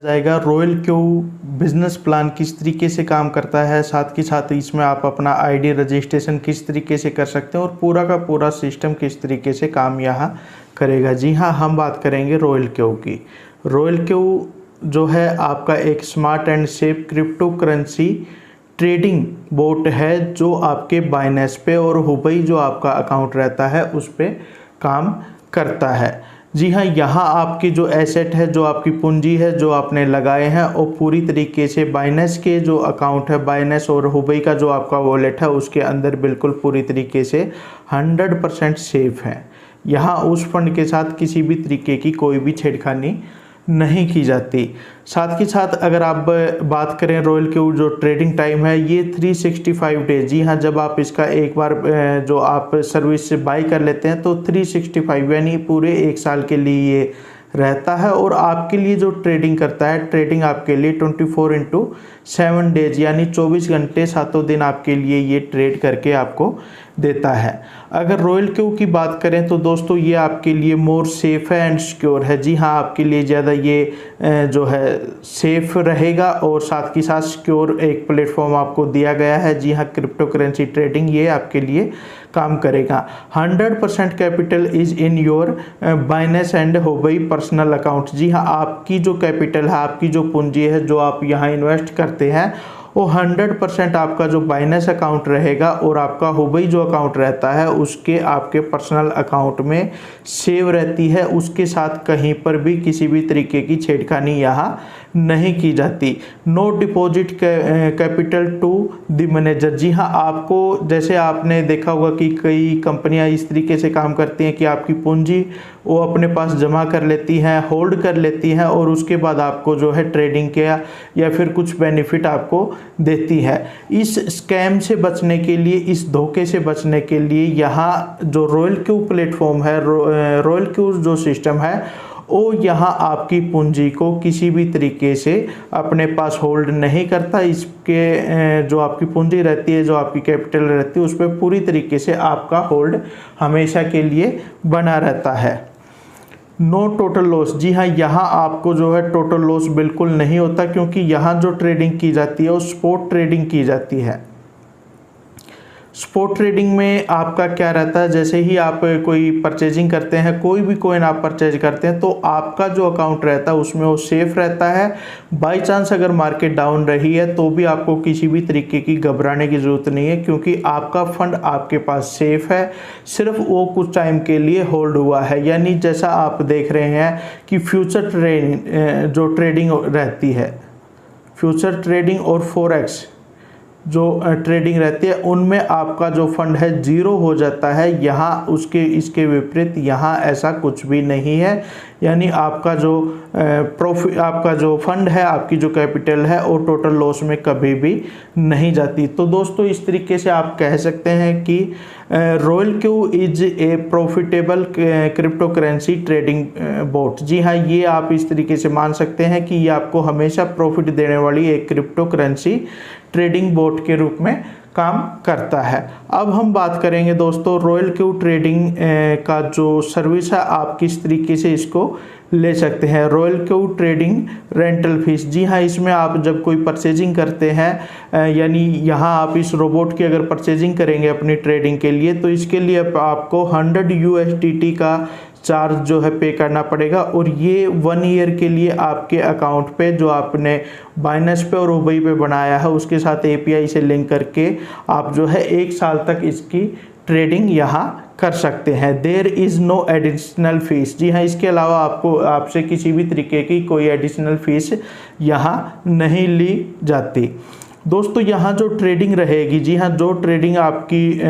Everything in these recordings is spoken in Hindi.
जाएगा रॉयल क्यू बिजनेस प्लान किस तरीके से काम करता है, साथ के साथ इसमें आप अपना आईडी रजिस्ट्रेशन किस तरीके से कर सकते हैं और पूरा का पूरा सिस्टम किस तरीके से काम यहाँ करेगा। जी हाँ, हम बात करेंगे रॉयल क्यू की। रॉयल क्यू जो है आपका एक smart and safe crypto currency trading boat है जो आपके बाइनेंस पे और हुबई जो आपका अकाउंट रहता है उस पर काम करता है। जी हाँ, यहाँ आपकी जो एसेट है, जो आपकी पूंजी है, जो आपने लगाए हैं वो पूरी तरीके से बाइनेंस के जो अकाउंट है, बाइनेंस और हुबई का जो आपका वॉलेट है उसके अंदर बिल्कुल पूरी तरीके से 100% सेफ है। यहाँ उस फंड के साथ किसी भी तरीके की कोई भी छेड़खानी नहीं की जाती। साथ के साथ अगर आप बात करें रॉयल क्यू जो ट्रेडिंग टाइम है ये 365 डेज। जी हाँ, जब आप इसका एक बार जो आप सर्विस से बाई कर लेते हैं तो 365 यानी पूरे एक साल के लिए ये रहता है और आपके लिए जो ट्रेडिंग करता है, ट्रेडिंग आपके लिए 24/7 डेज यानी 24 घंटे 7 दिन आपके लिए ये ट्रेड करके आपको देता है। अगर रॉयल क्यू की बात करें तो दोस्तों ये आपके लिए मोर सेफ है एंड सिक्योर है। जी हाँ, आपके लिए ज़्यादा ये जो है सेफ रहेगा और साथ ही साथ सिक्योर एक प्लेटफॉर्म आपको दिया गया है। जी हाँ, क्रिप्टो करेंसी ट्रेडिंग ये आपके लिए काम करेगा। 100% capital is in your Binance and हुबई पर्सनल अकाउंट। जी हाँ, आपकी जो कैपिटल है, आपकी जो पूंजी है, जो आप यहाँ इन्वेस्ट करते हैं वो 100% आपका जो बाइनेंस अकाउंट रहेगा और आपका हुबई जो अकाउंट रहता है उसके आपके पर्सनल अकाउंट में सेव रहती है। उसके साथ कहीं पर भी किसी भी तरीके की छेड़खानी यहाँ नहीं की जाती। No deposit capital to the manager. जी हाँ, आपको जैसे आपने देखा होगा कि कई कंपनियां इस तरीके से काम करती हैं कि आपकी पूंजी वो अपने पास जमा कर लेती हैं, होल्ड कर लेती हैं और उसके बाद आपको जो है ट्रेडिंग के या फिर कुछ बेनिफिट आपको देती है। इस स्कैम से बचने के लिए, इस धोखे से बचने के लिए यहाँ जो रॉयल क्यू प्लेटफॉर्म है, रॉयल क्यू जो सिस्टम है वो यहाँ आपकी पूंजी को किसी भी तरीके से अपने पास होल्ड नहीं करता। इसके जो आपकी पूंजी रहती है, जो आपकी कैपिटल रहती है उस पर पूरी तरीके से आपका होल्ड हमेशा के लिए बना रहता है। No total loss. जी हाँ, यहाँ आपको जो है टोटल लॉस बिल्कुल नहीं होता क्योंकि यहाँ जो ट्रेडिंग की जाती है वो स्पॉट ट्रेडिंग की जाती है। स्पॉट ट्रेडिंग में आपका क्या रहता है, जैसे ही आप कोई परचेजिंग करते हैं, कोई भी कॉइन आप परचेज करते हैं तो आपका जो अकाउंट रहता है उसमें वो सेफ रहता है। बाय चांस अगर मार्केट डाउन रही है तो भी आपको किसी भी तरीके की घबराने की ज़रूरत नहीं है क्योंकि आपका फंड आपके पास सेफ है। सिर्फ वो कुछ टाइम के लिए होल्ड हुआ है। यानी जैसा आप देख रहे हैं कि फ्यूचर जो ट्रेडिंग रहती है, फ्यूचर ट्रेडिंग और फॉरेक्स जो ट्रेडिंग रहती है उनमें आपका जो फंड है जीरो हो जाता है। यहाँ इसके विपरीत यहाँ ऐसा कुछ भी नहीं है। यानी आपका जो प्रॉफिट, आपका जो फंड है, आपकी जो कैपिटल है वो टोटल लॉस में कभी भी नहीं जाती। तो दोस्तों इस तरीके से आप कह सकते हैं कि Royal Q is a profitable crypto currency trading bot. जी हाँ, ये आप इस तरीके से मान सकते हैं कि ये आपको हमेशा प्रॉफिट देने वाली एक क्रिप्टो करेंसी ट्रेडिंग बोट के रूप में काम करता है। अब हम बात करेंगे दोस्तों रॉयल क्यू ट्रेडिंग का जो सर्विस है, आप किस तरीके से इसको ले सकते हैं। Royal Q trading rental fees. जी हाँ, इसमें आप जब कोई परचेजिंग करते हैं यानी यहाँ आप इस रोबोट की अगर परचेजिंग करेंगे अपनी ट्रेडिंग के लिए तो इसके लिए आपको 100 USDT का चार्ज जो है पे करना पड़ेगा और ये 1 ईयर के लिए आपके अकाउंट पे जो आपने बाइनेंस पे और हुबई पे बनाया है उसके साथ API से लिंक करके आप जो है 1 साल तक इसकी ट्रेडिंग यहाँ कर सकते हैं। There is no additional fees. जी हाँ, इसके अलावा आपसे किसी भी तरीके की कोई एडिशनल फीस यहाँ नहीं ली जाती। दोस्तों यहाँ जो ट्रेडिंग रहेगी, जी हाँ, जो ट्रेडिंग आपकी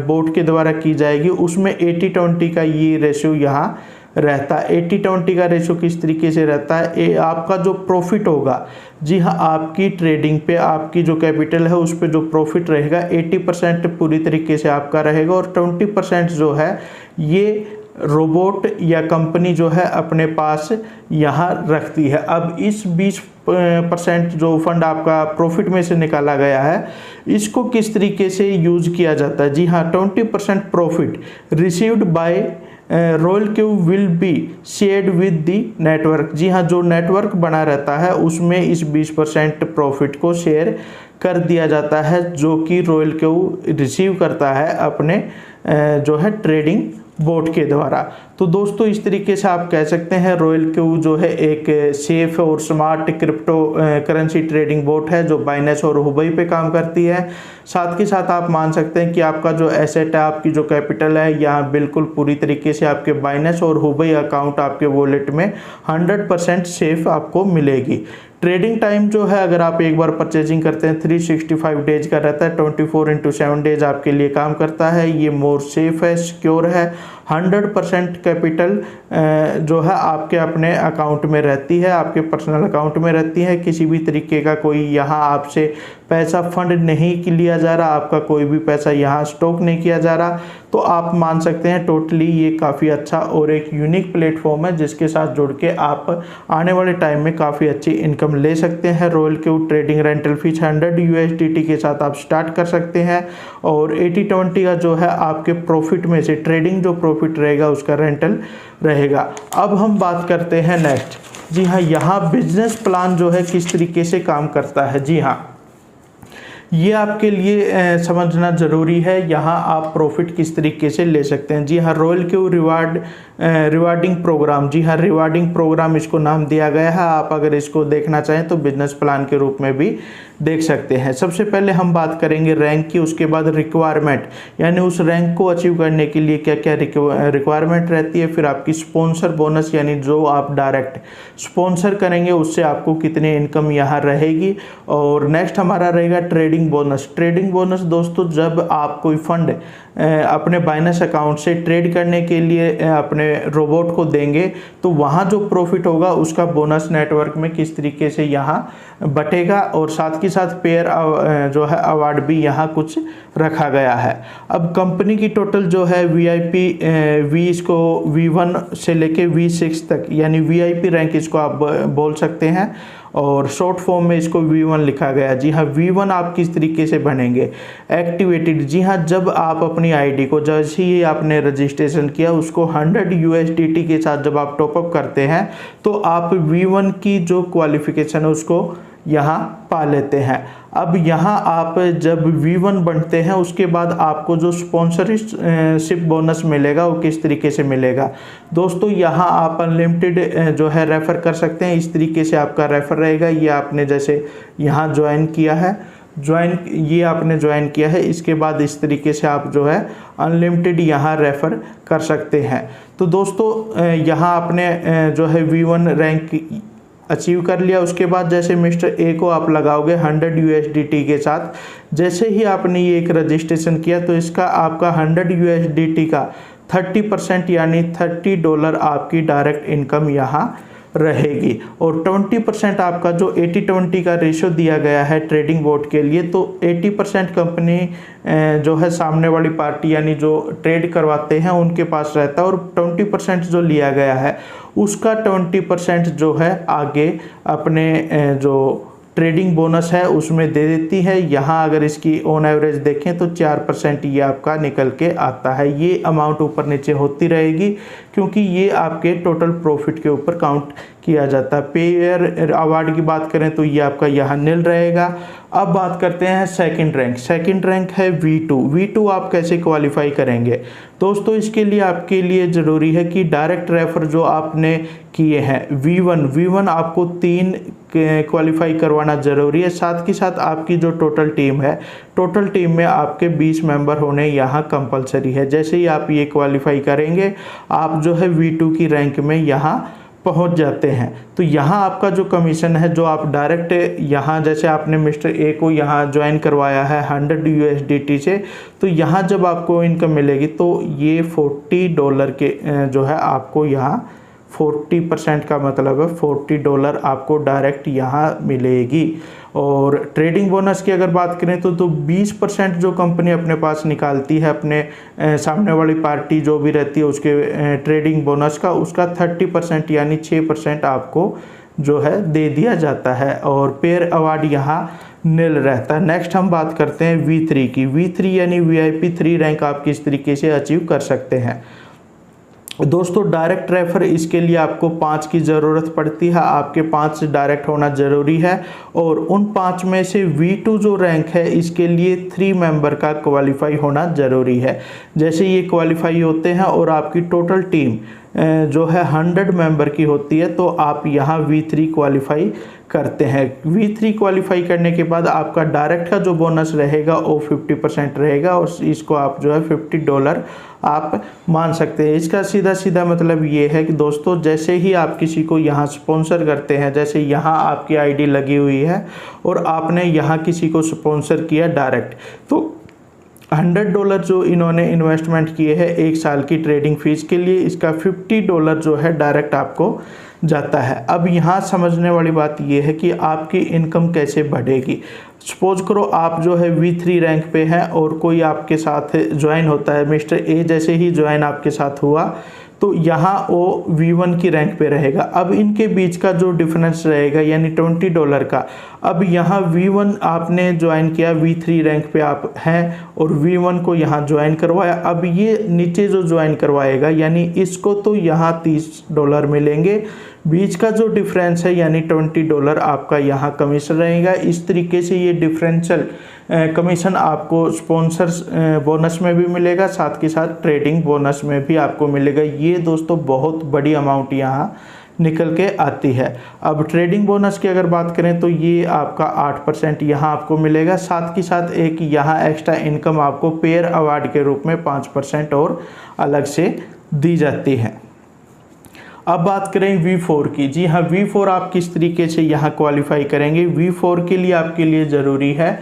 बोट के द्वारा की जाएगी उसमें 80-20 का ये रेशियो यहाँ रहता है। 80-20 का रेशियो किस तरीके से रहता है, आपका जो प्रॉफिट होगा, जी हाँ, आपकी ट्रेडिंग पे आपकी जो कैपिटल है उस पे जो प्रॉफिट रहेगा 80% पूरी तरीके से आपका रहेगा और 20% जो है ये रोबोट या कंपनी जो है अपने पास यहाँ रखती है। अब इस 20% जो फंड आपका प्रॉफिट में से निकाला गया है इसको किस तरीके से यूज किया जाता है। जी हाँ, 20% profit received by Royal Q will be shared with the network. जी हाँ, जो नेटवर्क बना रहता है उसमें इस 20% प्रॉफिट को शेयर कर दिया जाता है जो कि रॉयल क्यू रिसीव करता है अपने जो है ट्रेडिंग बोट के द्वारा। तो दोस्तों इस तरीके से आप कह सकते हैं रॉयल क्यू जो है एक सेफ और smart crypto currency trading boat है जो बाइनेंस और हुबई पे काम करती है। साथ के साथ आप मान सकते हैं कि आपका जो एसेट है, आपकी जो कैपिटल है, यहाँ बिल्कुल पूरी तरीके से आपके बाइनेंस और हुबई अकाउंट आपके वॉलेट में 100% सेफ आपको मिलेगी। ट्रेडिंग टाइम जो है अगर आप एक बार परचेजिंग करते हैं 365 डेज का रहता है, 24/7 डेज आपके लिए काम करता है। ये मोर सेफ है, सिक्योर है। 100% कैपिटल जो है आपके अपने अकाउंट में रहती है, आपके पर्सनल अकाउंट में रहती है। किसी भी तरीके का कोई यहाँ आपसे पैसा फंड नहीं लिया जा रहा, आपका कोई भी पैसा यहाँ स्टॉक नहीं किया जा रहा। तो आप मान सकते हैं टोटली ये काफ़ी अच्छा और एक यूनिक प्लेटफॉर्म है जिसके साथ जुड़ के आप आने वाले टाइम में काफ़ी अच्छी इनकम ले सकते हैं। Royal Q trading rental fees 100 USDT के साथ आप स्टार्ट कर सकते हैं और 80-20 का जो है आपके प्रॉफिट में से ट्रेडिंग जो प्रॉफिट रहेगा उसका रेंटल रहेगा। अब हम बात करते हैं नेक्स्ट। जी हाँ, यहाँ बिजनेस प्लान जो है किस तरीके से काम करता है। जी हाँ, ये आपके लिए समझना ज़रूरी है। यहाँ आप प्रॉफिट किस तरीके से ले सकते हैं। जी हाँ, रॉयल क्यू रिवार्डिंग प्रोग्राम। जी हाँ, रिवार्डिंग प्रोग्राम इसको नाम दिया गया है। आप अगर इसको देखना चाहें तो बिजनेस प्लान के रूप में भी देख सकते हैं। सबसे पहले हम बात करेंगे रैंक की, उसके बाद रिक्वायरमेंट, यानी उस रैंक को अचीव करने के लिए क्या क्या रिक्वायरमेंट रहती है। फिर आपकी स्पॉन्सर बोनस, यानी जो आप डायरेक्ट स्पॉन्सर करेंगे उससे आपको कितनी इनकम यहाँ रहेगी। और नेक्स्ट हमारा रहेगा ट्रेडिंग बोनस। ट्रेडिंग बोनस दोस्तों, जब आप कोई फंड अपने बाइनेंस अकाउंट से ट्रेड करने के लिए अपने रोबोट को देंगे तो वहाँ जो प्रॉफिट होगा उसका बोनस नेटवर्क में किस तरीके से यहाँ बटेगा। और साथ ही साथ पेयर जो है अवार्ड भी यहाँ कुछ रखा गया है। अब कंपनी की टोटल जो है VIP इसको V1 से लेके V6 तक, यानी VIP रैंक इसको आप बोल सकते हैं और शॉर्ट फॉर्म में इसको V1 लिखा गया। जी हाँ, V1 आप किस तरीके से बनेंगे। एक्टिवेटेड, जी हाँ, जब आप अपनी आईडी को जैसे ही आपने रजिस्ट्रेशन किया उसको 100 USDT के साथ जब आप टॉपअप करते हैं तो आप V1 की जो क्वालिफिकेशन है उसको यहाँ पा लेते हैं। अब यहाँ आप जब V1 बनते हैं उसके बाद आपको जो स्पॉन्सरशिप बोनस मिलेगा वो किस तरीके से मिलेगा। दोस्तों यहाँ आप अनलिमिटेड जो है रेफ़र कर सकते हैं। इस तरीके से आपका रेफ़र रहेगा। ये आपने जैसे यहाँ ज्वाइन किया है, ये आपने ज्वाइन किया है, इसके बाद इस तरीके से आप जो है अनलिमिटेड यहाँ रेफ़र कर सकते हैं। तो दोस्तों यहाँ आपने जो है V1 रैंक अचीव कर लिया। उसके बाद जैसे मिस्टर ए को आप लगाओगे 100 USDT के साथ, जैसे ही आपने ये एक रजिस्ट्रेशन किया तो इसका आपका 100 USDT का 30% यानी $30 आपकी डायरेक्ट इनकम यहाँ रहेगी। और 20% आपका जो 80-20 का रेशो दिया गया है ट्रेडिंग बोट के लिए, तो 80% कंपनी जो है सामने वाली पार्टी यानी जो ट्रेड करवाते हैं उनके पास रहता है और 20% जो लिया गया है उसका 20% जो है आगे अपने जो ट्रेडिंग बोनस है उसमें दे देती है। यहाँ अगर इसकी ऑन एवरेज देखें तो 4% ये आपका निकल के आता है। ये अमाउंट ऊपर नीचे होती रहेगी क्योंकि ये आपके टोटल प्रॉफिट के ऊपर काउंट किया जाता है। पेयर अवार्ड की बात करें तो ये आपका यहाँ नील रहेगा। अब बात करते हैं सेकंड रैंक। सेकंड रैंक है V2 आप कैसे क्वालिफाई करेंगे। दोस्तों इसके लिए आपके लिए ज़रूरी है कि डायरेक्ट रेफर जो आपने किए हैं V1 आपको 3 क्वालिफाई करवाना ज़रूरी है। साथ के साथ आपकी जो टोटल टीम है, टोटल टीम में आपके 20 मेंबर होने यहाँ कंपलसरी है। जैसे ही आप ये क्वालिफाई करेंगे आप जो है V2 की रैंक में यहाँ पहुंच जाते हैं। तो यहाँ आपका जो कमीशन है जो आप डायरेक्ट यहाँ जैसे आपने मिस्टर ए को यहाँ ज्वाइन करवाया है 100 USDT से, तो यहाँ जब आपको इनकम मिलेगी तो ये $40 के जो है आपको यहाँ 40% का मतलब है $40 आपको डायरेक्ट यहाँ मिलेगी। और ट्रेडिंग बोनस की अगर बात करें तो 20% जो कंपनी अपने पास निकालती है अपने सामने वाली पार्टी जो भी रहती है उसके ट्रेडिंग बोनस का, उसका 30% यानी 6% आपको जो है दे दिया जाता है। और पेयर अवार्ड यहाँ नील रहता है। नेक्स्ट हम बात करते हैं V3 की। V3 यानी VIP 3 रैंक आप किस तरीके से अचीव कर सकते हैं। दोस्तों डायरेक्ट रेफर इसके लिए आपको 5 की ज़रूरत पड़ती है, आपके 5 डायरेक्ट होना ज़रूरी है। और उन 5 में से V2 जो रैंक है इसके लिए 3 मेंबर का क्वालिफाई होना ज़रूरी है। जैसे ये क्वालिफाई होते हैं और आपकी टोटल टीम जो है 100 मेंबर की होती है, तो आप यहाँ V3 क्वालिफाई करते हैं। V3 क्वालिफाई करने के बाद आपका डायरेक्ट का जो बोनस रहेगा वो 50% रहेगा और इसको आप जो है $50 आप मान सकते हैं। इसका सीधा सीधा मतलब ये है कि दोस्तों जैसे ही आप किसी को यहाँ स्पॉन्सर करते हैं, जैसे यहाँ आपकी आईडी लगी हुई है और आपने यहाँ किसी को स्पॉन्सर किया डायरेक्ट, तो $100 जो इन्होंने इन्वेस्टमेंट किए हैं 1 साल की ट्रेडिंग फीस के लिए, इसका $50 जो है डायरेक्ट आपको जाता है। अब यहाँ समझने वाली बात यह है कि आपकी इनकम कैसे बढ़ेगी। सपोज करो आप जो है V3 रैंक पे हैं और कोई आपके साथ ज्वाइन होता है, मिस्टर ए जैसे ही ज्वाइन आपके साथ हुआ तो यहाँ वो V1 की रैंक पे रहेगा। अब इनके बीच का जो डिफरेंस रहेगा यानी $20 का, अब यहाँ V1 आपने ज्वाइन किया, V3 रैंक पे आप हैं और V1 को यहाँ ज्वाइन करवाया। अब ये नीचे जो ज्वाइन करवाएगा यानी इसको तो यहाँ $30 मिलेंगे, बीच का जो डिफरेंस है यानी $20 आपका यहाँ कमीशन रहेगा। इस तरीके से ये डिफरेंशियल कमीशन आपको स्पॉन्सर्स बोनस में भी मिलेगा, साथ के साथ ट्रेडिंग बोनस में भी आपको मिलेगा। ये दोस्तों बहुत बड़ी अमाउंट यहाँ निकल के आती है। अब ट्रेडिंग बोनस की अगर बात करें तो ये आपका 8% यहाँ आपको मिलेगा, साथ के साथ एक यहाँ एक्स्ट्रा इनकम आपको पेयर अवार्ड के रूप में 5% और अलग से दी जाती है। अब बात करें V4 की। जी हाँ, V4 आप किस तरीके से यहाँ क्वालिफाई करेंगे। V4 के लिए आपके लिए ज़रूरी है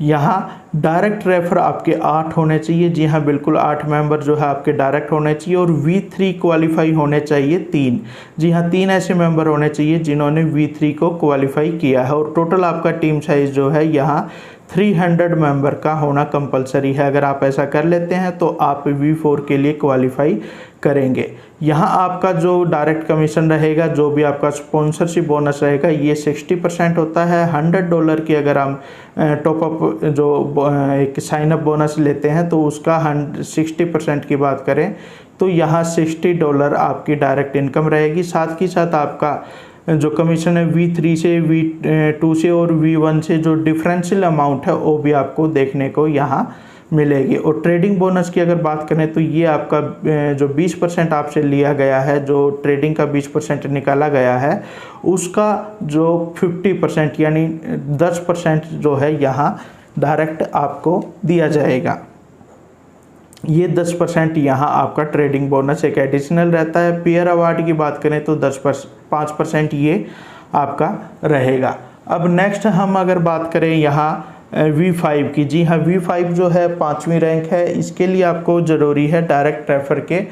यहाँ डायरेक्ट रेफर आपके 8 होने चाहिए। जी हाँ बिल्कुल, 8 मेंबर जो है आपके डायरेक्ट होने चाहिए और V3 क्वालिफाई होने चाहिए 3। जी हाँ, 3 ऐसे मेंबर होने चाहिए जिन्होंने V3 को क्वालिफाई किया है। और टोटल आपका टीम साइज जो है यहाँ 300 मेंबर का होना कंपलसरी है। अगर आप ऐसा कर लेते हैं तो आप V4 के लिए क्वालिफाई करेंगे। यहाँ आपका जो डायरेक्ट कमीशन रहेगा, जो भी आपका स्पॉन्सरशिप बोनस रहेगा, ये 60% होता है। $100 की अगर हम टॉपअप जो एक साइनअप बोनस लेते हैं तो उसका 60% की बात करें तो यहाँ $60 आपकी डायरेक्ट इनकम रहेगी। साथ ही साथ आपका जो कमीशन है V3 से, V2 से और V1 से जो डिफरेंशियल अमाउंट है वो भी आपको देखने को यहाँ मिलेगी। और ट्रेडिंग बोनस की अगर बात करें तो ये आपका जो 20% आपसे लिया गया है, जो ट्रेडिंग का 20% निकाला गया है, उसका जो 50% यानी 10% जो है यहाँ डायरेक्ट आपको दिया जाएगा। ये 10% यहाँ आपका ट्रेडिंग बोनस एक एडिशनल रहता है। पेयर अवार्ड की बात करें तो 5% ये आपका रहेगा। अब नेक्स्ट हम अगर बात करें यहाँ V5 की। जी हाँ, V5 जो है 5वीं रैंक है, इसके लिए आपको ज़रूरी है डायरेक्ट रेफर के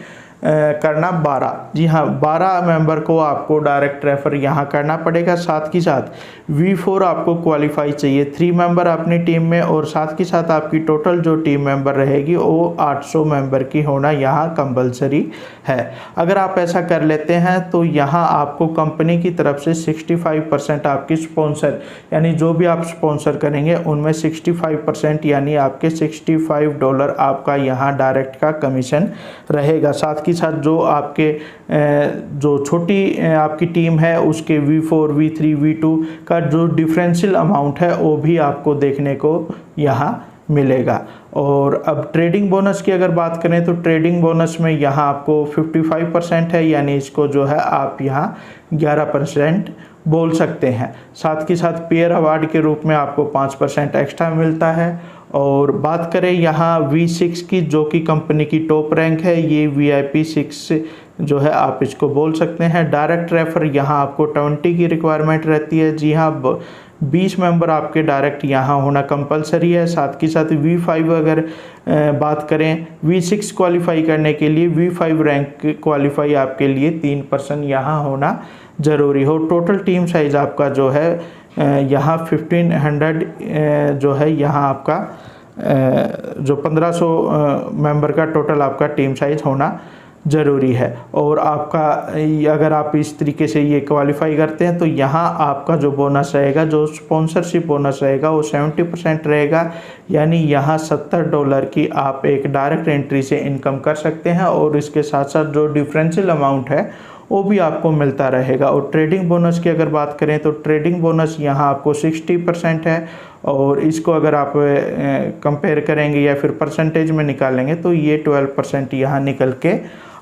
करना 12। जी हाँ, 12 मेंबर को आपको डायरेक्ट रेफर यहाँ करना पड़ेगा। साथ ही साथ V4 आपको क्वालिफाई चाहिए 3 मेंबर अपनी टीम में और साथ ही साथ आपकी टोटल जो टीम मेंबर रहेगी वो 800 मेंबर की होना यहाँ कंपलसरी है। अगर आप ऐसा कर लेते हैं तो यहाँ आपको कंपनी की तरफ से 65% आपकी स्पॉन्सर यानी जो भी आप स्पॉन्सर करेंगे उनमें 65% यानी आपके $65 आपका यहाँ डायरेक्ट का कमीशन रहेगा। साथ ही साथ जो आपके जो छोटी आपकी टीम है उसके V4, V3, V2 का जो डिफरेंशियल अमाउंट है वो भी आपको देखने को यहाँ मिलेगा। और अब ट्रेडिंग बोनस की अगर बात करें तो ट्रेडिंग बोनस में यहाँ आपको 55% है, यानी इसको जो है आप यहाँ 11% बोल सकते हैं। साथ ही साथ पेयर अवार्ड के रूप में आपको 5% एक्स्ट्रा मिलता है। और बात करें यहाँ V6 की, जो कि कंपनी की टॉप रैंक है, ये VIP 6 जो है आप इसको बोल सकते हैं। डायरेक्ट रेफर यहाँ आपको 20 की रिक्वायरमेंट रहती है। जी हाँ, 20 मेंबर आपके डायरेक्ट यहाँ होना कंपलसरी है। साथ ही साथ V5 अगर बात करें, V6 क्वालिफाई करने के लिए V5 रैंक क्वालिफाई आपके लिए 3% यहाँ होना ज़रूरी हो। टोटल टीम साइज़ आपका जो है यहाँ 1500 जो है यहाँ आपका जो 1500 मेंबर का टोटल आपका टीम साइज़ होना ज़रूरी है। और आपका अगर आप इस तरीके से ये क्वालिफाई करते हैं तो यहाँ आपका जो बोनस रहेगा, जो स्पॉन्सरशिप बोनस रहेगा, वो 70% रहेगा। यानी यहाँ $70 की आप एक डायरेक्ट एंट्री से इनकम कर सकते हैं और इसके साथ साथ जो डिफरेंशियल अमाउंट है वो भी आपको मिलता रहेगा। और ट्रेडिंग बोनस की अगर बात करें तो ट्रेडिंग बोनस यहाँ आपको 60% है, और इसको अगर आप कंपेयर करेंगे या फिर परसेंटेज में निकालेंगे तो ये 12% यहाँ निकल के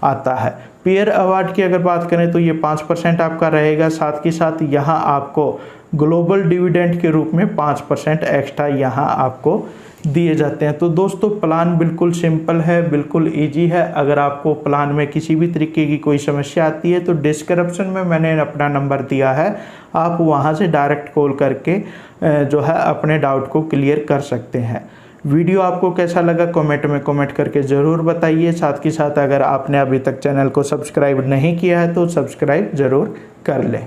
आता है। पीयर अवार्ड की अगर बात करें तो ये 5% आपका रहेगा। साथ ही साथ यहाँ आपको ग्लोबल डिविडेंड के रूप में 5% एक्स्ट्रा यहाँ आपको दिए जाते हैं। तो दोस्तों प्लान बिल्कुल सिंपल है, बिल्कुल इजी है। अगर आपको प्लान में किसी भी तरीके की कोई समस्या आती है तो डिस्क्रिप्शन में मैंने अपना नंबर दिया है, आप वहां से डायरेक्ट कॉल करके जो है अपने डाउट को क्लियर कर सकते हैं। वीडियो आपको कैसा लगा कमेंट में कमेंट करके ज़रूर बताइए। साथ ही साथ अगर आपने अभी तक चैनल को सब्सक्राइब नहीं किया है तो सब्सक्राइब ज़रूर कर लें।